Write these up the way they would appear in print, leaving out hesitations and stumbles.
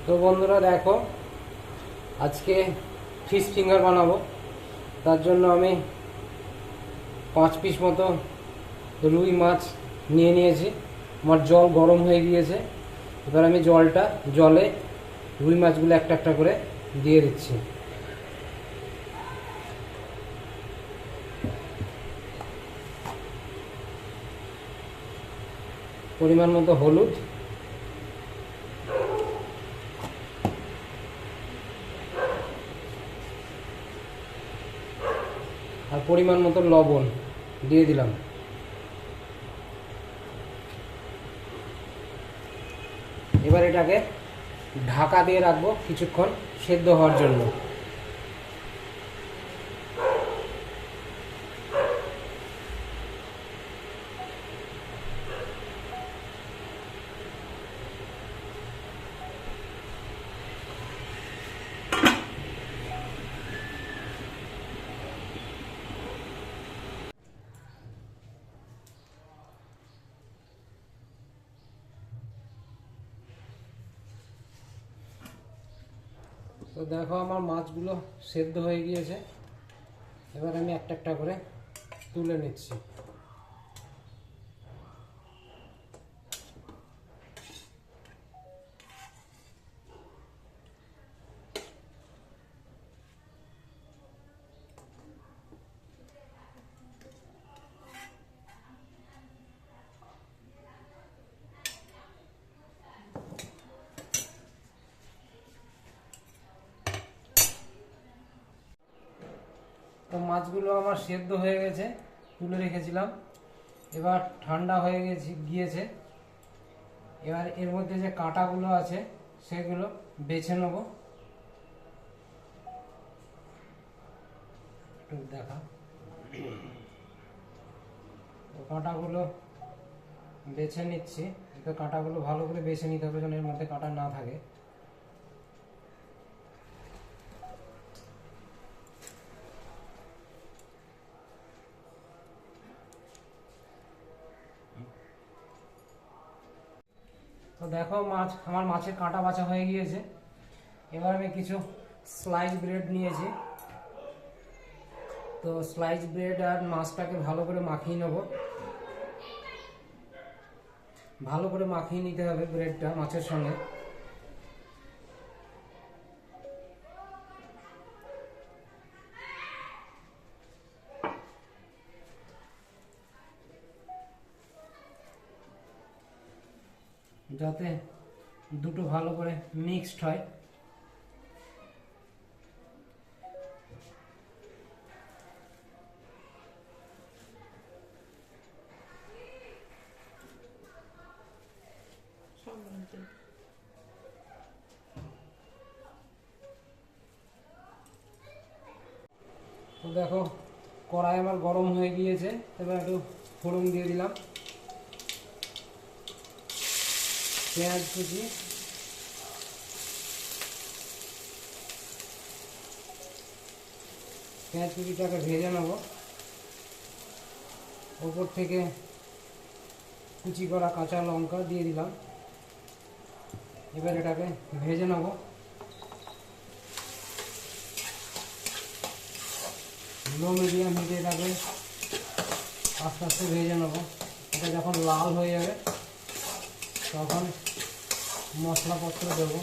তো বন্ধুরা দেখো, আজকে ফিশ ফিঙ্গার বানাবো। তার জন্য আমি 5 পিস মতো রুই মাছ নিয়ে নিয়েছি। আমার জল গরম হয়ে গিয়েছে। এবার আমি জলে রুই মাছগুলো একটা একটা করে দিয়ে দিচ্ছি। পরিমাণ মতো হলুদ, আর পরিমাণ মতো লবণ দিয়ে দিলাম। এবার এটাকে ঢাকা দিয়ে রাখবো কিছুক্ষণ সেদ্ধ হওয়ার জন্য। তো দেখো, আমার মাছগুলো সেদ্ধ হয়ে গিয়েছে। এবার আমি একটা একটা করে তুলে নিচ্ছি। তো মাছগুলো আমার সেদ্ধ হয়ে গেছে, তুলে রেখেছিলাম। এবার ঠান্ডা হয়ে গিয়েছে। এবার এর মধ্যে যে কাঁটাগুলো আছে সেগুলো বেছে নেব। একটু দেখা, তো কাঁটাগুলো বেছে নিচ্ছি। তো কাঁটাগুলো ভালো করে বেছে নিতে হবে যেন এর মধ্যে কাঁটা না থাকে। তো দেখো, আমার মাছের কাঁটা বাছা হয়ে গিয়েছে। এবার আমি কিছু স্লাইস ব্রেড নিয়েছি। তো স্লাইস ব্রেড আর মাছটাকে ভালো করে মাখিয়ে নেব। ভালো করে মাখিয়ে নিতে হবে ব্রেডটা মাছের সঙ্গে। যাতে দুটো ভালো করে মিক্সড হয়। তো দেখো, কড়াই আমার গরম হয়ে গিয়েছে। এবার একটু ফোড়ন দিয়ে দিলাম। পেঁয়াজ কুচি, পেঁয়াজ কুচিটাকে ভেজে নেব। ওপর থেকে কুচি করা কাঁচা লঙ্কা দিয়ে দিলাম। এবার এটাকে ভেজে নেব। লো মিডিয়াম হিটে এটাকে আস্তে আস্তে ভেজে নেব। এটা যখন লাল হয়ে যাবে তখন মশলাপত্র দেবো।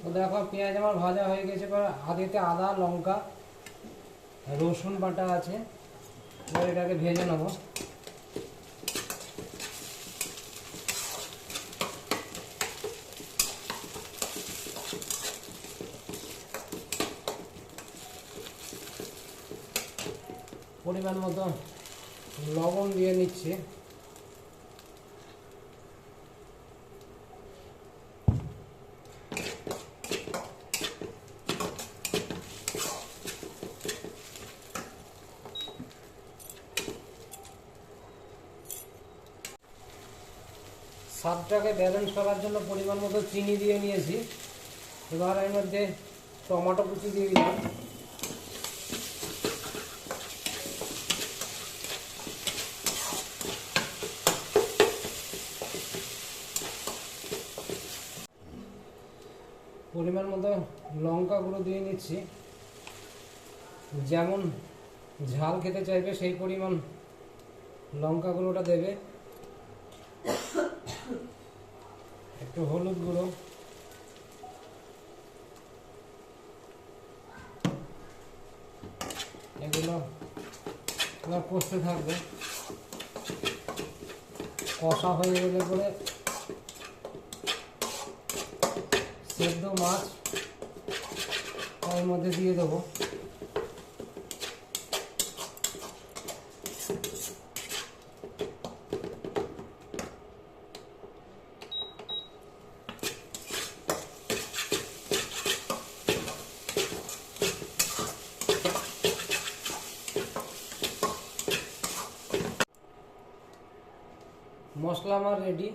তো দেখো, পেঁয়াজ আমার ভাজা হয়ে গেছে। এবার আদিতে আদা, লঙ্কা, রসুন বাটা আছে। এবার এটাকে ভেজে নেব। পরিমাণ মতো লবণ দিয়ে নিচ্ছি। স্বাদটাকে ব্যালেন্স করার জন্য পরিমাণ মতো চিনি দিয়ে নিয়েছি। এবার এর মধ্যে টমেটো কুচি দিয়ে দিলাম। পরিমাণ মতো লঙ্কা গুঁড়ো দিয়ে নিচ্ছি। যেমন ঝাল খেতে চাইবে সেই পরিমাণ লঙ্কা গুঁড়োটা দেবে। একটু হলুদ গুঁড়ো, এগুলো এবার কষতে থাকবে। কষা হয়ে গেলে পরে সেদ্ধ মাছ এর মধ্যে দিয়ে দেবো। মশলা আমার রেডি।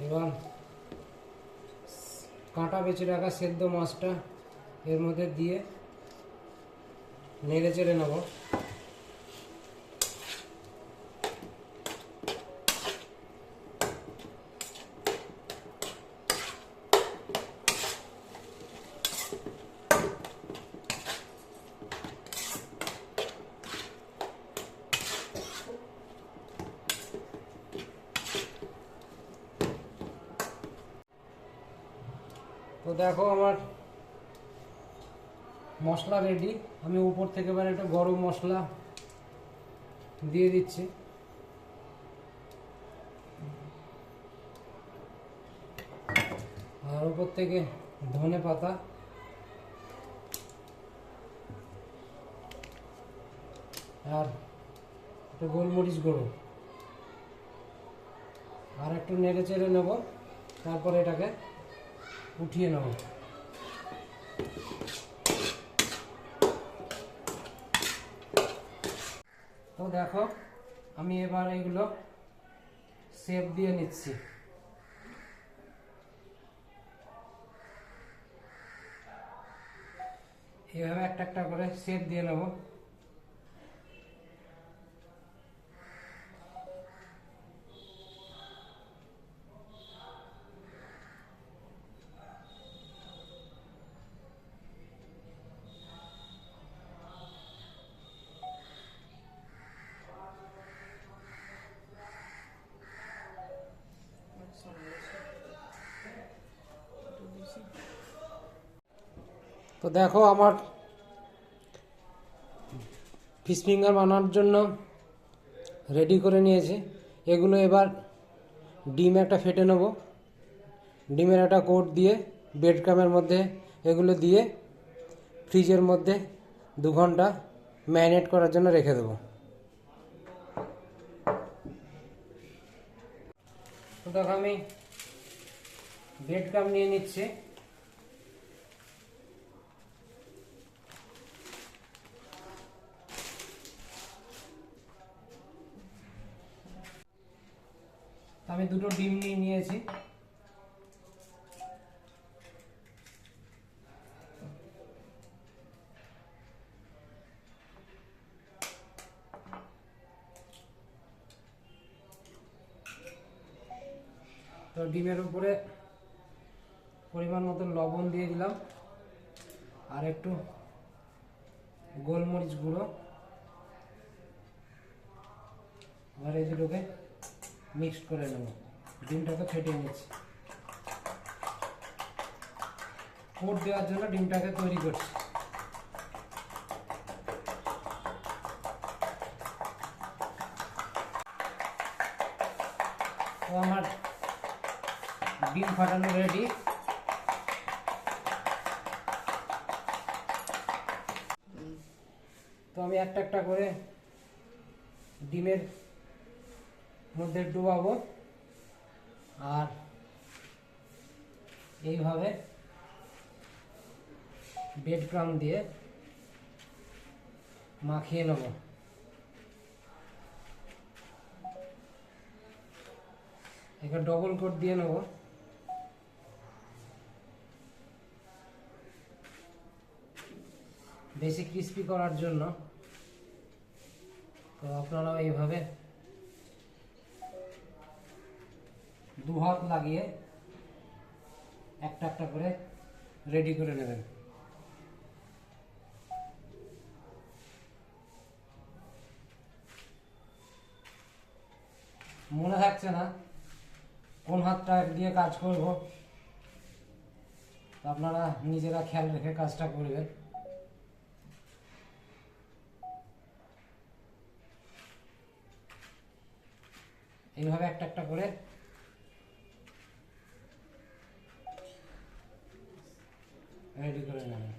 এবার কাঁটা বেছে রাখা সেদ্ধ মাছটা এর মধ্যে দিয়ে নেড়ে চেড়ে নেব। তো দেখো আমার মশলা রেডি। আমি উপর থেকে এবার একটা গরম মশলা দিয়ে দিচ্ছি। আর উপর থেকে ধনে পাতা আর একটু গোলমরিচ গুঁড়ো আর একটু নেড়ে চেড়ে নেব। তারপরে এটাকে উঠিয়ে নেব। তো দেখো আমি এবার এগুলো শেপ দিয়ে নিচ্ছি। এভাবে একটা একটা করে শেপ দিয়ে নেব। তো দেখো আমার ফিশ ফিঙ্গার বানানোর জন্য রেডি করে নিয়েছি। এগুলো এবার ডিম একটা ফেটে নেব। ডিমের একটা কোট দিয়ে ব্রেড ক্রামের মধ্যে এগুলো দিয়ে ফ্রিজের মধ্যে 2 ঘন্টা ম্যারিনেট করার জন্য রেখে দেবো। তো দেখো আমি ব্রেড ক্রাম নিয়ে নিচ্ছি। আমি 2টো ডিম নিয়ে নিয়েছি। তো ডিমের উপরে পরিমাণ মতো লবণ দিয়ে দিলাম আর একটু গোলমরিচ গুঁড়ো। আর এই দুটোকে মিক্সড করে নেব। ডিমটাকে ফেটিয়ে নিচ্ছি। কোট দেওয়ার জন্য ডিমটাকে তৈরি করছি। তো আমার ডিম ফাটানো রেডি। তো আমি একটা একটা করে ডিমের মধ্যে ডুবাবো আর এইভাবে ব্রেড ক্রাম্ব দিয়ে মাখিয়ে নেব। এখানে ডবল কোট দিয়ে নেব। বেশি ক্রিস্পি করার জন্য। তো আপনারা এইভাবে দু হাত লাগিয়ে একটা একটা করে রেডি করে নেবেন। মনে থাকছে না কোন হাতটা দিয়ে কাজ করব, আপনারা নিজেরা খেয়াল রেখে কাজটা করবেন। এইভাবে একটা একটা করে রেডি করে নেবেন।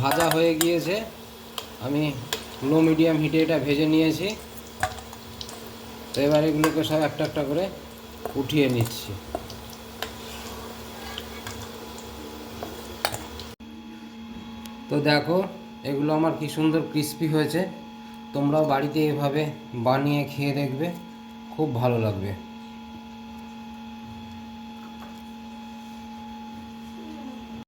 ভাজা হয়ে গিয়েছে, আমি লো মিডিয়াম হিটে এটা ভেজে নিয়েছি। তো এবার এগুলোকে সব একটা একটা করে উঠিয়ে নিচ্ছি। তো দেখো এগুলো আমার কি সুন্দর ক্রিস্পি হয়েছে। তোমরাও বাড়িতে এভাবে বানিয়ে খেয়ে দেখবে, খুব ভালো লাগবে।